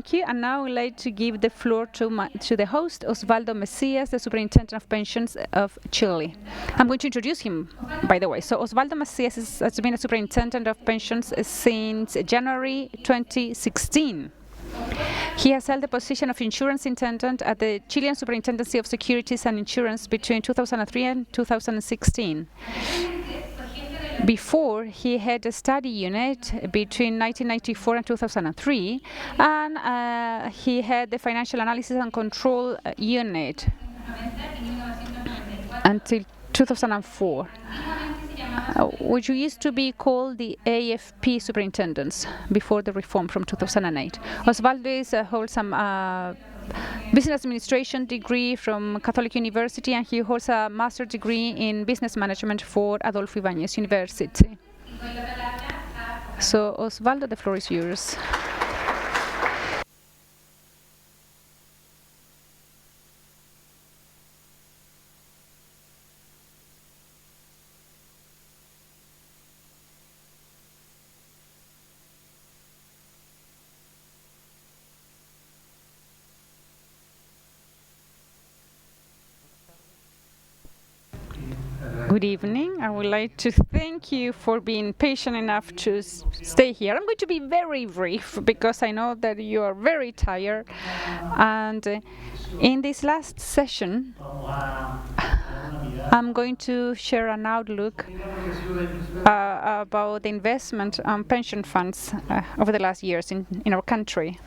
Thank you. And now I would like to give the floor to the host, Osvaldo Macias, the Superintendent of Pensions of Chile. I'm going to introduce him, by the way. So Osvaldo Macias has been a Superintendent of Pensions since January 2016. He has held the position of Insurance Intendant at the Chilean Superintendency of Securities and Insurance between 2003 and 2016. Before, he had a study unit between 1994 and 2003, and he had the Financial Analysis and Control unit until 2004, which used to be called the AFP Superintendents before the reform from 2008. Osvaldo holds some business administration degree from Catholic University, and he holds a master's degree in business management for Adolfo Ibáñez University. So, Osvaldo, the floor is yours. Good evening. I would like to thank you for being patient enough to stay here. I'm going to be very brief because I know that you are very tired. And in this last session, I'm going to share an outlook about the investment on pension funds over the last years in our country.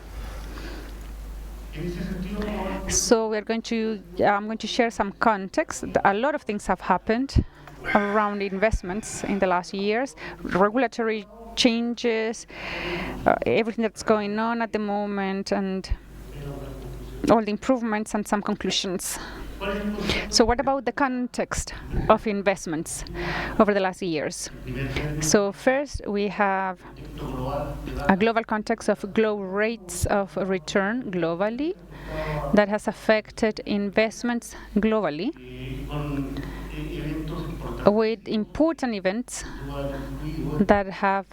So I'm going to share some context. A lot of things have happened around investments in the last years, regulatory changes, everything that's going on at the moment, and all the improvements and some conclusions. So what about the context of investments over the last years? So first, we have a global context of low rates of return globally that has affected investments globally, with important events that have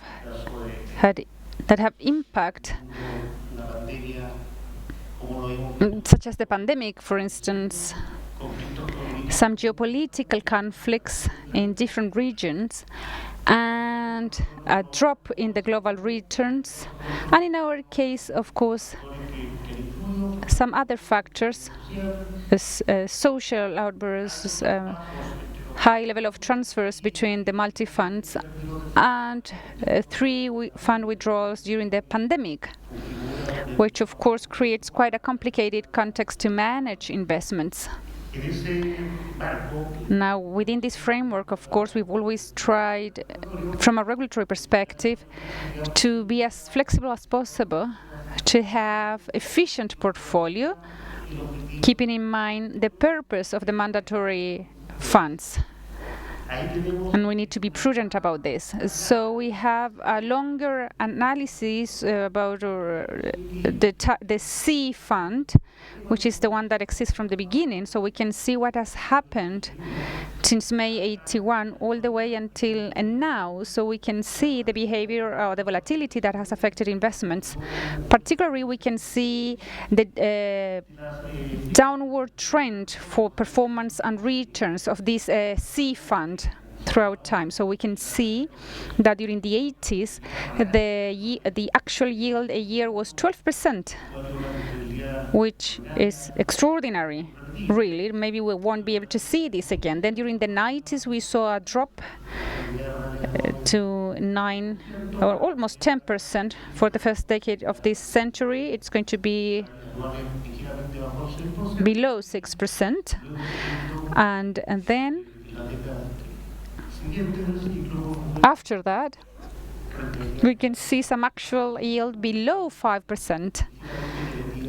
impact, such as the pandemic, for instance, some geopolitical conflicts in different regions, and a drop in the global returns, and in our case, of course, some other factors, social outbursts, high level of transfers between the multi-funds, and three fund withdrawals during the pandemic, which of course creates quite a complicated context to manage investments. Now, within this framework, of course, we've always tried, from a regulatory perspective, to be as flexible as possible, to have efficient portfolio, keeping in mind the purpose of the mandatory funds. And we need to be prudent about this. So we have a longer analysis about the C fund, which is the one that exists from the beginning, so we can see what has happened since May 81 all the way until now, so we can see the behavior or the volatility that has affected investments. Particularly, we can see the downward trend for performance and returns of this C fund throughout time. So we can see that during the 80s, the actual yield a year was 12%, which is extraordinary, really. Maybe we won't be able to see this again. Then during the 90s, we saw a drop to 9 or almost 10% for the first decade of this century. It's going to be below 6%, and then after that, we can see some actual yield below 5%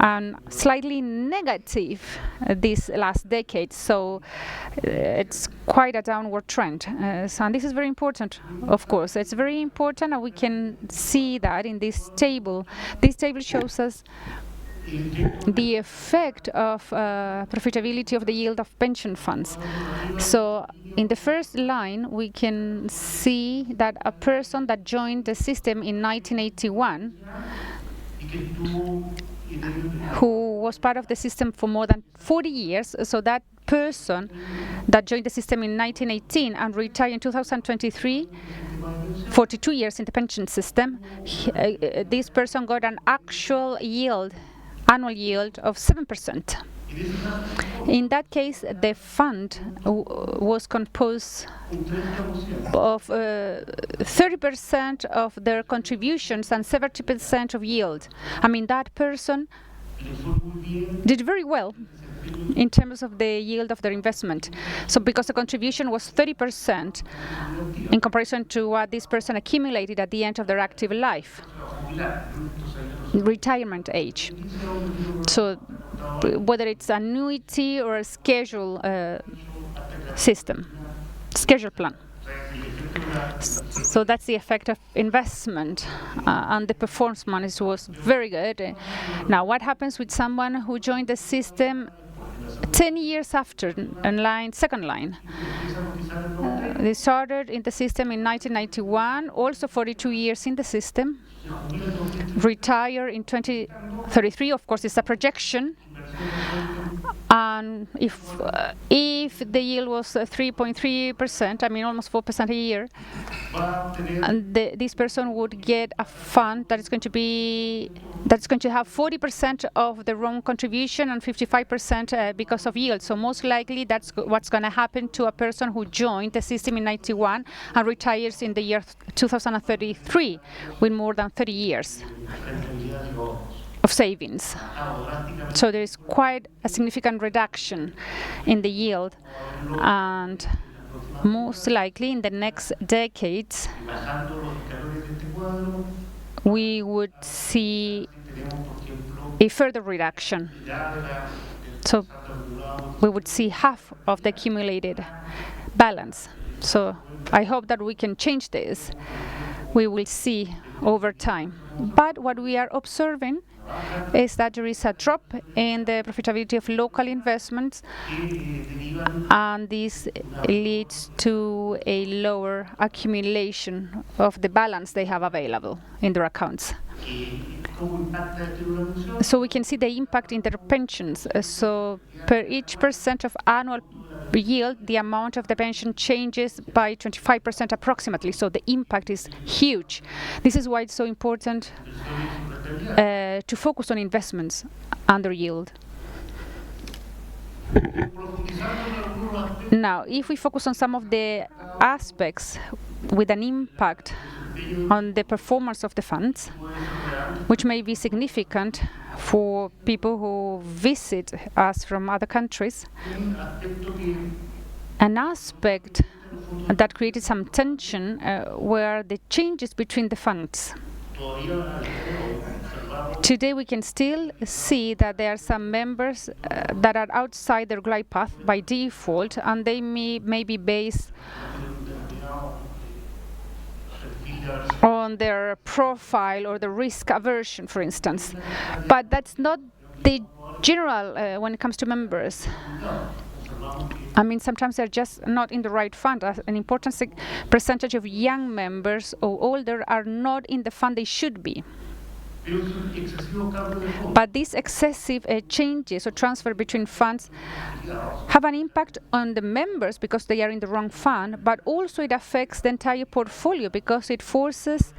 and slightly negative this last decade. So it's quite a downward trend. And this is very important, of course. It's very important, and we can see that in this table. This table shows us the effect of profitability of the yield of pension funds. So in the first line, we can see that a person that joined the system in 1981 who was part of the system for more than 40 years. So that person that joined the system in 1918 and retired in 2023, 42 years in the pension system, this person got an actual yield, annual yield of 7%. In that case, the fund was composed of 30% of their contributions and 70% of yield. I mean, that person did very well in terms of the yield of their investment. So because the contribution was 30% in comparison to what this person accumulated at the end of their active life, retirement age. So whether it's annuity or a schedule system, schedule plan. So that's the effect of investment, and the performance was very good. Now, what happens with someone who joined the system 10 years after, second line? They started in the system in 1991, also 42 years in the system, retire in 2033. Of course, it's a projection. And if the yield was 3.3%, I mean almost 4% a year, and this person would get a fund that's going to have 40% of the wrong contribution and 55% because of yield. So most likely that's what's going to happen to a person who joined the system in 91 and retires in the year 2033 with more than 30 years of savings. So there is quite a significant reduction in the yield, and most likely in the next decades we would see a further reduction. So we would see half of the accumulated balance. So I hope that we can change this. We will see over time. But what we are observing is that there is a drop in the profitability of local investments, and this leads to a lower accumulation of the balance they have available in their accounts. So we can see the impact in their pensions. So per each % of annual yield, the amount of the pension changes by 25% approximately. So the impact is huge. This is why it's so important to focus on investments under yield. Now, if we focus on some of the aspects with an impact on the performance of the funds, which may be significant for people who visit us from other countries, an aspect that created some tension were the changes between the funds. Today we can still see that there are some members that are outside their glide path by default, and they may be based on their profile or the risk aversion, for instance. But that's not the general when it comes to members. I mean, sometimes they're just not in the right fund. An important percentage of young members or older are not in the fund they should be. But these excessive changes or transfer between funds have an impact on the members because they are in the wrong fund, but also it affects the entire portfolio because it forces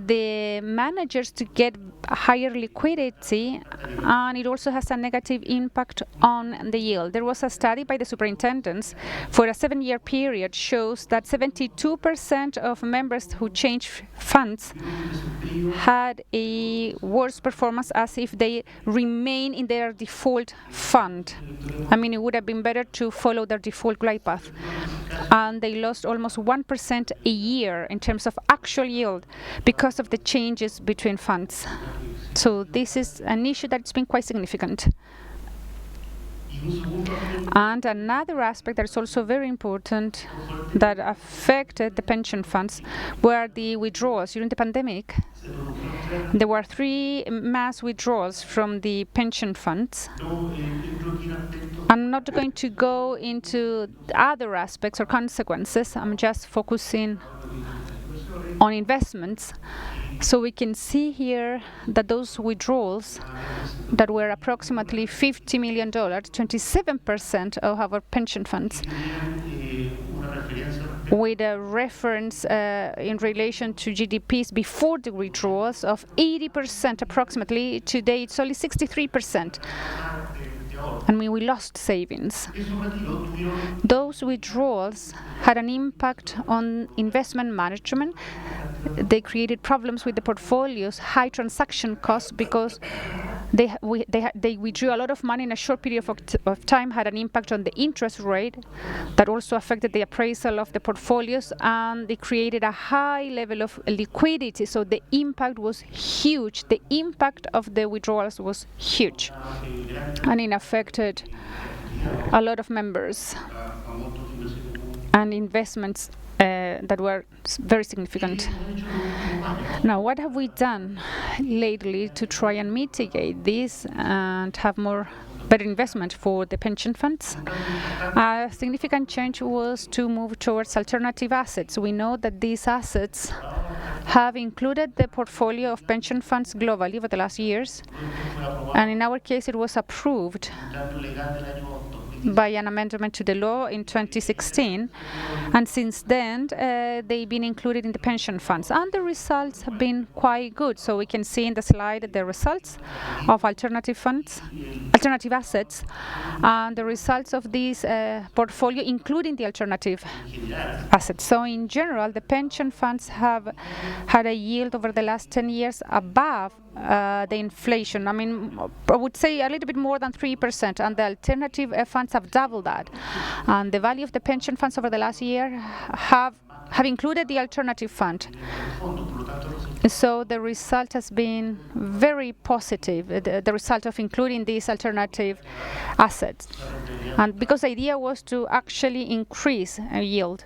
the managers to get higher liquidity, and it also has a negative impact on the yield. There was a study by the superintendents for a 7-year period shows that 72% of members who changed funds had a worse performance as if they remain in their default fund. I mean, it would have been better to follow their default glide path. And they lost almost 1% a year in terms of actual yield because of the changes between funds. So this is an issue that's been quite significant. And another aspect that is also very important that affected the pension funds were the withdrawals. During the pandemic, there were 3 mass withdrawals from the pension funds. I'm not going to go into other aspects or consequences. I'm just focusing on investments. So we can see here that those withdrawals that were approximately $50 million, 27% of our pension funds, with a reference in relation to GDPs before the withdrawals of 80% approximately. Today it's only 63%. I mean, we lost savings. Those withdrawals had an impact on investment management. They created problems with the portfolios, high transaction costs, because they withdrew a lot of money in a short period of time, had an impact on the interest rate that also affected the appraisal of the portfolios, and they created a high level of liquidity. So the impact was huge. The impact of the withdrawals was huge, and it affected a lot of members and investments that were very significant. Now, what have we done lately to try and mitigate this and have better investment for the pension funds? A significant change was to move towards alternative assets. We know that these assets have included the portfolio of pension funds globally over the last years, and in our case it was approved by an amendment to the law in 2016, and since then they've been included in the pension funds, and the results have been quite good. So we can see in the slide the results of alternative assets, and the results of this portfolio, including the alternative assets. So in general, the pension funds have had a yield over the last 10 years above the inflation. I mean, I would say a little bit more than 3%, and the alternative funds have doubled that. And the value of the pension funds over the last year have included the alternative fund. So the result has been very positive, the result of including these alternative assets. And because the idea was to actually increase yield.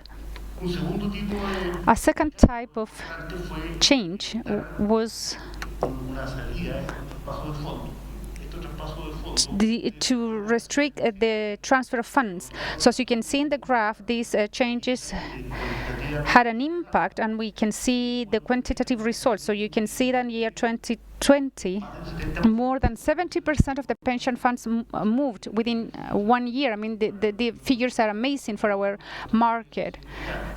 A second type of change was to restrict the transfer of funds. So as you can see in the graph, these changes had an impact, and we can see the quantitative results. So you can see that in year 2020, more than 70% of the pension funds moved within 1 year. I mean, the figures are amazing for our market,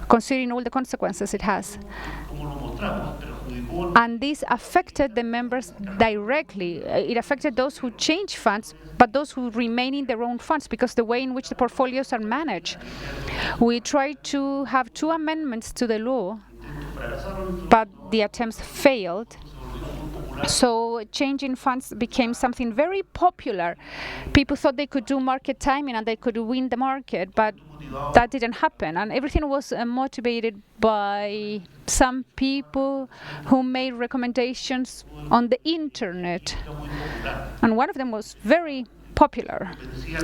considering all the consequences it has. And this affected the members directly. It affected those who change funds, but those who remain in their own funds, because the way in which the portfolios are managed. We tried to have 2 amendments to the law, but the attempts failed. So changing funds became something very popular. People thought they could do market timing and they could win the market, but that didn't happen. And everything was motivated by some people who made recommendations on the internet. And one of them was very popular.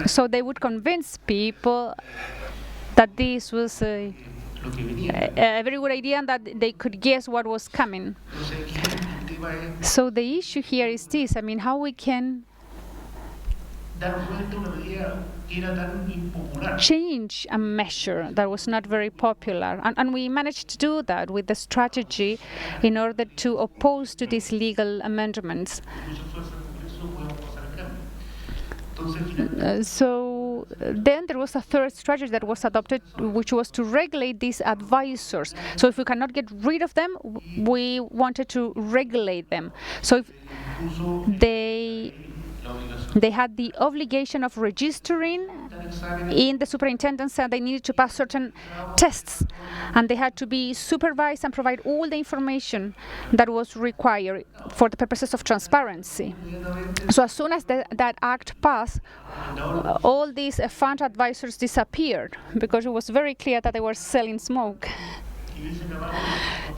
So they would convince people that this was a very good idea and that they could guess what was coming. So the issue here is this: I mean, how we can change a measure that was not very popular. And we managed to do that with the strategy in order to oppose to these legal amendments. So then there was a third strategy that was adopted, which was to regulate these advisors. So if we cannot get rid of them, we wanted to regulate them. So if they had the obligation of registering in the superintendents, and they needed to pass certain tests, and they had to be supervised and provide all the information that was required for the purposes of transparency. So as soon as that act passed, all these fund advisors disappeared, because it was very clear that they were selling smoke.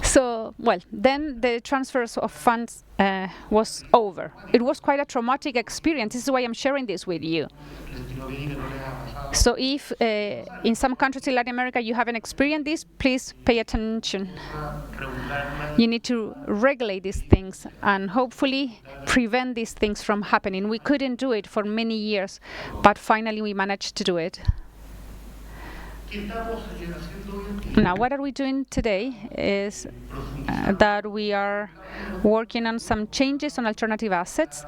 So, well, then the transfers of funds was over. It was quite a traumatic experience. This is why I'm sharing this with you. So if in some countries in Latin America you haven't experienced this, please pay attention. You need to regulate these things and hopefully prevent these things from happening. We couldn't do it for many years, but finally we managed to do it. Now, what are we doing today is that we are working on some changes on alternative assets.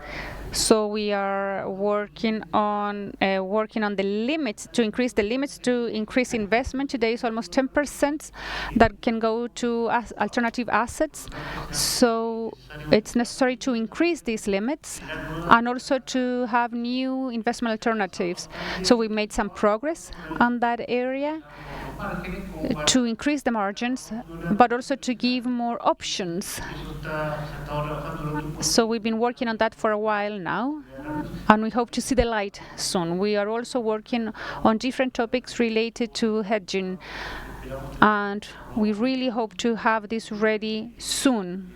So we are working on the limits, to increase the limits to increase investment. Today is almost 10% that can go to alternative assets. So it's necessary to increase these limits and also to have new investment alternatives. So we made some progress on that area to increase the margins, but also to give more options. So we've been working on that for a while now, and we hope to see the light soon. We are also working on different topics related to hedging, and we really hope to have this ready soon,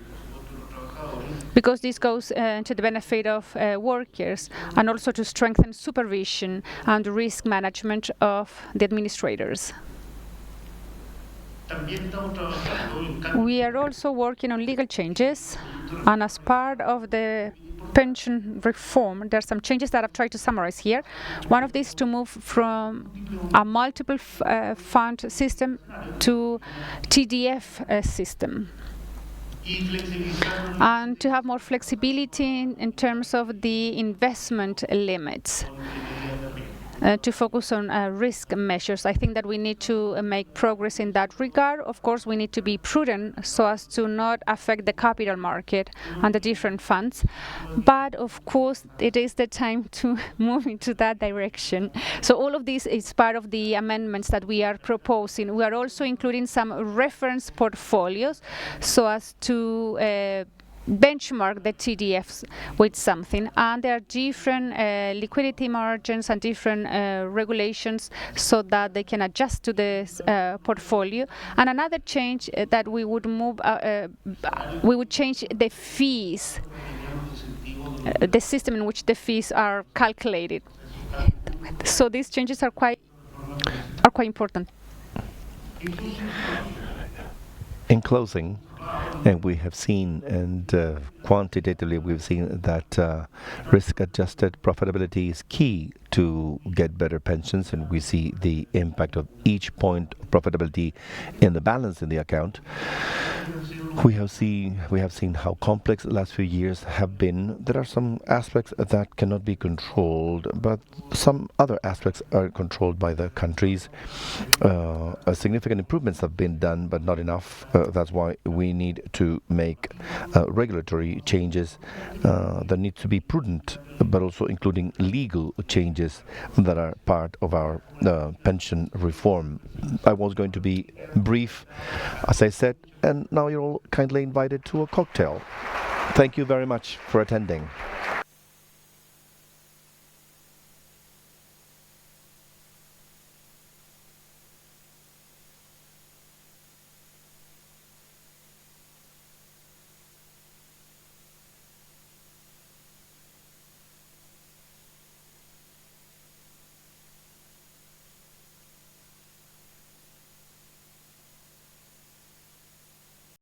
because this goes to the benefit of workers, and also to strengthen supervision and risk management of the administrators. We are also working on legal changes, and as part of the pension reform, there are some changes that I've tried to summarize here. One of these to move from a multiple fund system to TDF system, and to have more flexibility in terms of the investment limits. To focus on risk measures. I think that we need to make progress in that regard. Of course, we need to be prudent so as to not affect the capital market and the different funds. But of course, it is the time to move into that direction. So all of this is part of the amendments that we are proposing. We are also including some reference portfolios so as to benchmark the TDFs with something, and there are different liquidity margins and different regulations so that they can adjust to this portfolio. And another change that we would we would change the fees, the system in which the fees are calculated. So these changes are quite important. In closing, and we have seen, and quantitatively we've seen that risk-adjusted profitability is key to get better pensions, and we see the impact of each point of profitability in the balance in the account. We have seen how complex the last few years have been. There are some aspects that cannot be controlled, but some other aspects are controlled by the countries. Significant improvements have been done, but not enough. That's why we need to make regulatory changes that need to be prudent, but also including legal changes that are part of our pension reform. I was going to be brief, as I said, and now you're all kindly invited to a cocktail. Thank you very much for attending.